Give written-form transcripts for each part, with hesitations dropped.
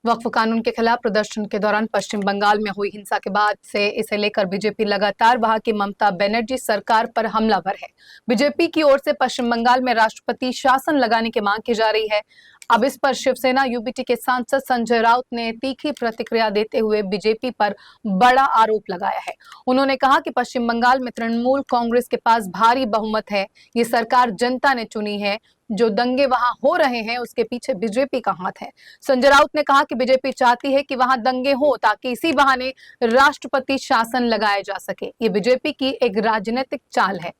वक्फ कानून के खिलाफ प्रदर्शन के दौरान पश्चिम बंगाल में हुई हिंसा के बाद से इसे लेकर बीजेपी लगातार वहां की ममता बनर्जी सरकार पर हमलावर है। बीजेपी की ओर से पश्चिम बंगाल में राष्ट्रपति शासन लगाने की मांग की जा रही है। अब इस पर शिवसेना यूबीटी के सांसद संजय राउत ने तीखी प्रतिक्रिया देते हुए बीजेपी पर बड़ा आरोप लगाया है। उन्होंने कहा कि पश्चिम बंगाल में तृणमूल कांग्रेस के पास भारी बहुमत है, ये सरकार जनता ने चुनी है, जो दंगे वहां हो रहे हैं उसके पीछे बीजेपी का हाथ है। संजय राउत ने कहा कि बीजेपी चाहती है कि वहां दंगे हो ताकि इसी बहाने राष्ट्रपति शासन लगाया जा सके। ये बीजेपी की एक राजनीतिक चाल है।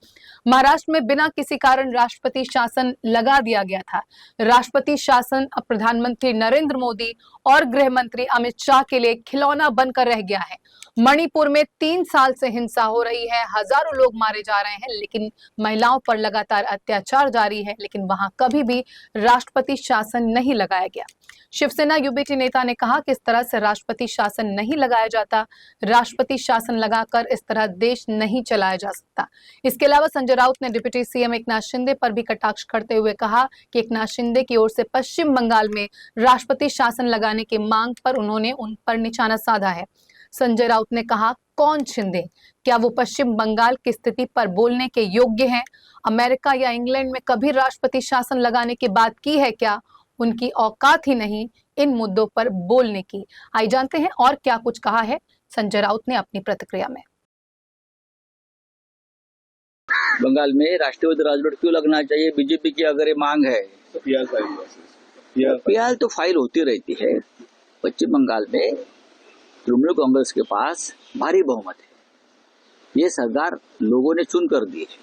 महाराष्ट्र में बिना किसी कारण राष्ट्रपति शासन लगा दिया गया था। राष्ट्रपति शासन अब प्रधानमंत्री नरेंद्र मोदी और गृह मंत्री अमित शाह के लिए खिलौना बनकर रह गया है। मणिपुर में 3 साल से हिंसा हो रही है, हजारों लोग मारे जा रहे हैं, लेकिन महिलाओं पर लगातार अत्याचार जारी है, लेकिन वहां कभी भी राष्ट्रपति शासन नहीं लगाया गया। शिवसेना यूबीटी नेता ने कहा कि इस तरह से राष्ट्रपति शासन नहीं लगाया जाता। राष्ट्रपति शासन लगाकर इस तरह देश नहीं चलाया जा सकता। इसके अलावा संजय राउत ने डिप्टी सीएम एकनाथ शिंदे पर भी कटाक्ष करते हुए कहा कि एकनाथ शिंदे की ओर से पश्चिम बंगाल में राष्ट्रपति शासन लगाने की मांग पर उन्होंने उन पर निशाना साधा है। संजय राउत ने कहा, कौन शिंदे? क्या वो पश्चिम बंगाल की स्थिति पर बोलने के योग्य हैं? अमेरिका या इंग्लैंड में कभी राष्ट्रपति शासन लगाने की बात की है क्या? उनकी औकात ही नहीं इन मुद्दों पर बोलने की। आइए जानते हैं और क्या कुछ कहा है संजय राउत ने अपनी प्रतिक्रिया में। बंगाल में राष्ट्रपति राजवट क्यों लगना चाहिए? बीजेपी की अगर ये मांग है, पीआर तो फाइल होती रहती है। पश्चिम बंगाल में तृणमूल कांग्रेस के पास भारी बहुमत है, ये सरकार लोगों ने चुन कर दी है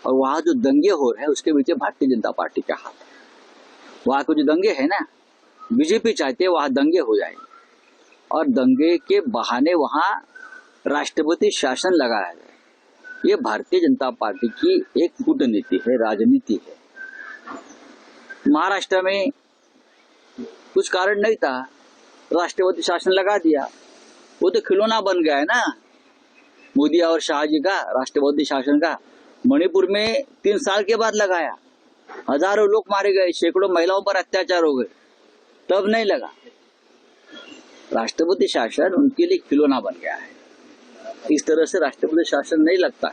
और वहां जो दंगे हो रहे हैं उसके पीछे भारतीय जनता पार्टी का हाथ है। वहां के जो दंगे है ना, बीजेपी चाहती है वहां दंगे हो जाए और दंगे के बहाने वहां राष्ट्रपति शासन लगाया जाए। ये भारतीय जनता पार्टी की एक कूटनीति है, राजनीति है। महाराष्ट्र में कुछ कारण नहीं था, राष्ट्रपति शासन लगा दिया, वो तो खिलौना बन गया है ना मोदी और शाह जी का राष्ट्रपति शासन का। मणिपुर में 3 साल के बाद लगाया, हजारों लोग मारे गए, सैकड़ों महिलाओं पर अत्याचार हो गए, तब नहीं लगा। राष्ट्रपति शासन उनके लिए खिलौना बन गया है। इस तरह से राष्ट्रपति शासन नहीं लगता है।